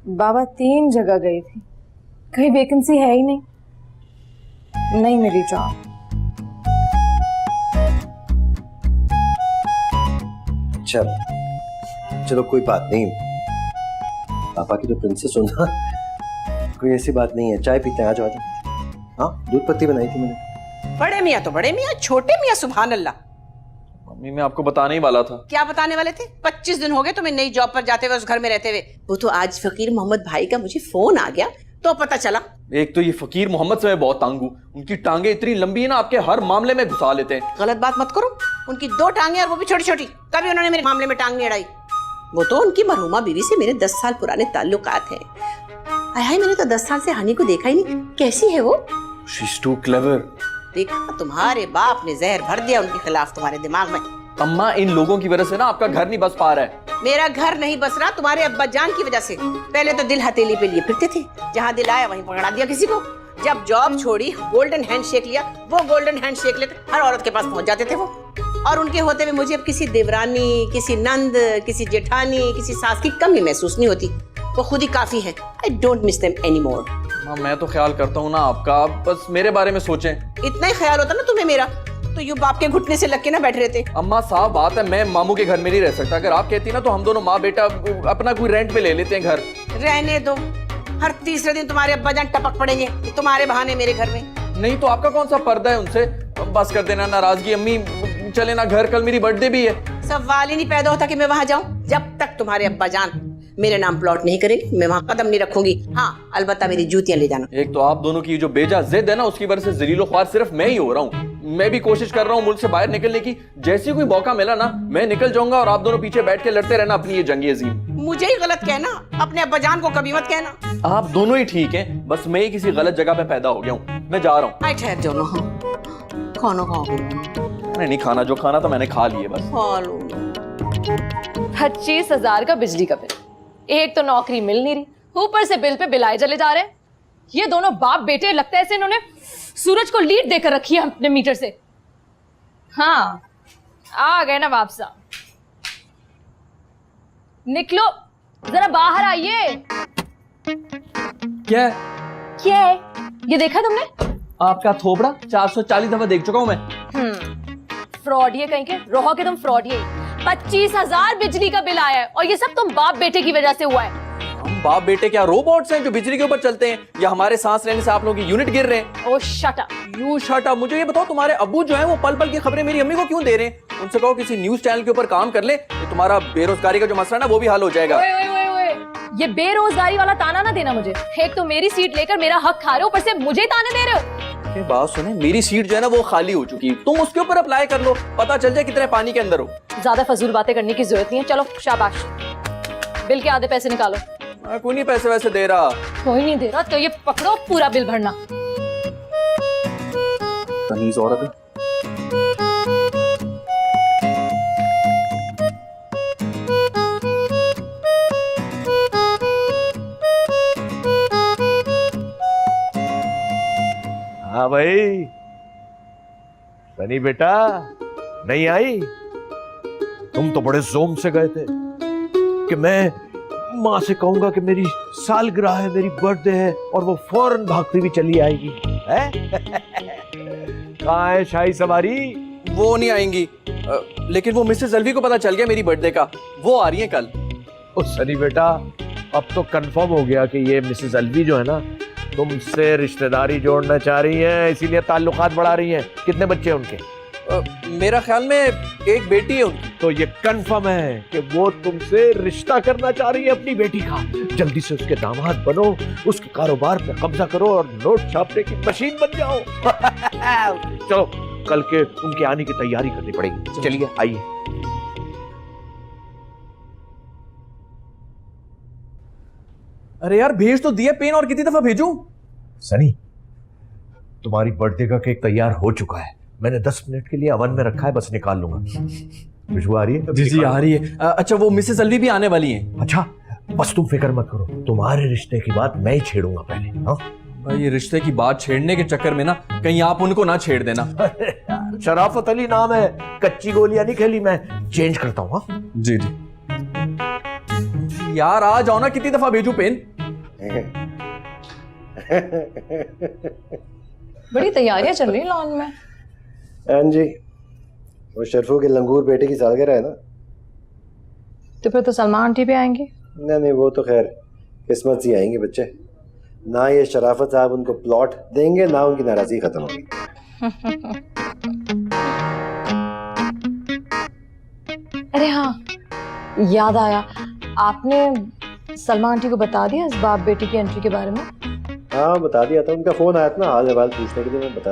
बाबा 3 जगह गई थी, कहीं वैकेंसी है ही नहीं, नहीं मिली जॉब। चलो कोई बात नहीं, पापा की तो प्रिंसेस हो ना, कोई ऐसी बात नहीं है। चाय पीते हैं, आ जाओ। हाँ, दूध पत्ती बनाई थी मैंने। बड़े मियाँ तो बड़े मियाँ, छोटे मियाँ सुभान अल्लाह। मम्मी मैं आपको बताने ही वाला था। क्या बताने वाले थे? 25 दिन हो गए तुम्हें नई जॉब पर जाते हुए, उस घर में रहते हुए। वो तो आज फकीर मोहम्मद भाई का मुझे फोन आ गया तो पता चला। एक तो ये फकीर मोहम्मद से मैं बहुत तंग हूँ, उनकी टांगे इतनी लंबी है ना, आपके हर मामले में घुसा लेते हैं। गलत बात मत करो, उनकी 2 टांगे और वो भी छोटी छोटी, कभी उन्होंने मेरे मामले में टांग नहीं अड़ाई। वो तो उनकी मरहुमा बीवी से मेरे 10 साल पुराने ताल्लुकात हैं। हाय, मैंने तो 10 साल से हनी को देखा ही नहीं, कैसी है वो? She's too clever। देखा, तुम्हारे बाप ने जहर भर दिया उनके खिलाफ तुम्हारे दिमाग में। अम्मा इन लोगों की वजह से ना आपका घर नहीं बस पा रहा है। मेरा घर नहीं बस रहा तुम्हारे अब्बा जान की वजह से। पहले तो दिल हथेली पे लिए फिरते थे, जहाँ दिल आया वहीं पकड़ा दिया किसी को। जब जॉब छोड़ी, गोल्डन हैंडशेक लिया, वो गोल्डन हैंडशेक लेकर हर औरत के पास पहुंच जाते थे वो। और उनके होते हुए मुझे अब किसी देवरानी, किसी नंद, किसी जेठानी, किसी सास की कमी महसूस नहीं होती। वो खुद ही काफी है। I don't miss them any more. मैं तो ख्याल करता हूँ ना आपका, आप बस मेरे बारे में सोचें। इतना ही ख्याल होता ना तुम्हें मेरा, तो यूं बाप के घुटने से लग के ना बैठे रहते। अम्मा साफ बात है, मैं मामू के घर में नहीं रह सकता। अगर आप कहती ना तो हम दोनों माँ बेटा अपना कोई रेंट पे ले लेते हैं घर। रहने दो, हर तीसरे दिन तुम्हारे अब्बा जान टपक पड़ेंगे तुम्हारे बहाने मेरे घर में। नहीं तो आपका कौन सा पर्दा है उनसे? बस कर देना नाराजगी। अम्मी चले ना घर, कल मेरी बर्थडे भी है। सवाल ही नहीं पैदा होता कि मैं वहां जाऊं। जब तक तुम्हारे अब्बा जान मेरे नाम प्लॉट नहीं करेगी, मैं वहां कदम नहीं रखूंगी। हाँ, अलबत्ता मेरी जूतियां ले जाना। एक तो आप दोनों की जो बेजा जिद है ना, उसकी वजह से जलीलो ख्वार सिर्फ मैं ही हो रहा हूँ। मैं भी कोशिश कर रहा हूँ मुल्क से बाहर निकलने की। जैसे कोई मौका मिला ना, मैं निकल जाऊंगा और आप दोनों पीछे बैठ के लड़ते रहना अपनी ये जंगी अजीम। मुझे ही गलत कहना, अपने अब्बा जान को कभी मत कहना। आप दोनों ही ठीक हैं, बस मैं ही किसी गलत जगह पे पैदा हो गया हूँ। मैं जा रहा हूँ। आई ठहर जाओ ना, खाना खाओगे? मैंने नहीं खाना, जो खाना था मैंने खा लिए बस। खा लो। 25,000 का बिजली का बिल, एक तो नौकरी मिल नहीं रही, ऊपर से बिल पे बिल आए चले जा रहे हैं। ये दोनों बाप बेटे, लगता है ऐसे इन्होंने सूरज को लीड देकर रखी है अपने मीटर से। हाँ, आ गए ना बाप साहब, निकलो जरा बाहर आइए। क्या क्या है ये, देखा तुमने? आपका थोबड़ा 440 दफा देख चुका हूं मैं। फ्रॉड ये कहीं के, रोहो के तुम फ्रॉड। ये 25,000 बिजली का बिल आया है और ये सब तुम बाप बेटे की वजह से हुआ है। हम बाप बेटे क्या रोबोट्स हैं जो बिजली के ऊपर चलते हैं, या हमारे सांस लेने से आप लोगों की यूनिट गिर रहे हैं? Oh shut up. You shut up. मुझे ये बताओ, तुम्हारे अब्बू जो है वो पल पल की खबरें मेरी अम्मी को क्यों दे रहे हैं? उनसे कहो किसी न्यूज चैनल के ऊपर काम कर ले, तो तुम्हारा बेरोजगारी का जो मसला है ना वो भी हल हो जाएगा। ओए ओए ओए ओए, ये बेरोजगारी वाला ताना ना देना मुझे। एक तो मेरी सीट लेकर मेरा हक खा रहे हो, ऊपर से मुझे ताने दे रहे हो। ये बात सुने, मेरी सीट जो है ना वो खाली हो चुकी है, तुम उसके ऊपर अप्लाई कर लो, पता चल जाए कितने पानी के अंदर हो। ज्यादा फजूल बातें करने की जरूरत नहीं है, चलो शाबाश। बिल के आधे पैसे निकालो। कोई नहीं पैसे वैसे दे रहा। कोई नहीं दे रहा तो ये पकड़ो, पूरा बिल भरना। तमीज औरत है। हाँ भाई, सनी बेटा नहीं आई? तुम तो बड़े जोम से गए थे कि मैं माँ से कहूंगा कि मेरी सालगिरह है, मेरी बर्थडे है, और वो फौरन भागती भी चली आएगी। है? कहाँ है शाही सवारी? वो नहीं आएंगी, लेकिन वो मिसेस अलवी को पता चल गया मेरी बर्थडे का, वो आ रही है कल। ओ सनी बेटा, अब तो कंफर्म हो गया कि ये मिसेस अलवी जो है ना, तुमसे रिश्तेदारी जोड़ना चाह रही है, इसीलिए ताल्लुकात बढ़ा रही है। कितने बच्चे हैं उनके? मेरा ख्याल में एक बेटी है उनकी। तो ये कंफर्म है कि वो तुमसे रिश्ता करना चाह रही है अपनी बेटी का। जल्दी से उसके दामाद बनो, उसके कारोबार पे कब्जा करो और नोट छापने की मशीन बन जाओ। चलो, कल के उनके आने की तैयारी करनी पड़ेगी। चलिए आइए। अरे यार भेज तो दिया पेन, और कितनी दफा भेजूं? सनी, तुम्हारी बर्थडे का केक तैयार हो चुका है, मैंने 10 मिनट के लिए अवन में रखा है, बस निकाल लूंगा। खुशबू आ रही है? जी आ रही है। अच्छा, वो मिसेस अलवी भी आने वाली हैं। अच्छा, बस तुम फिक्र मत करो, तुम्हारे रिश्ते की बात मैं ही छेड़ूंगा पहले। हाँ भाई, ये रिश्ते की बात छेड़ने के चक्कर में ना कहीं आप उनको ना छेड़ देना। शराफत अली नाम है, कच्ची गोलियां नहीं खेली मैं, चेंज करता हूँ। जी जी। यार आ जाओ ना, कितनी दफा भेजू पेन? बड़ी तैयारियां चल रही हैं लॉन में। हाँ जी, वो शर्फू के लंगूर बेटे की सालगिरह है ना। तो फिर तो सलमान आंटी भी आएंगी। नहीं, वो तो खैर किस्मत से आएंगे बच्चे। ना ये शराफत साहब उनको प्लॉट देंगे, ना उनकी नाराजगी खत्म होगी। अरे हाँ, याद आया, आपने सलमान आंटी को बता दिया इस बाप बेटी की एंट्री के बारे में? हाँ बता दिया था, उनका फोन आया था ना हाल अहवाल पूछने के लिए, मैं बता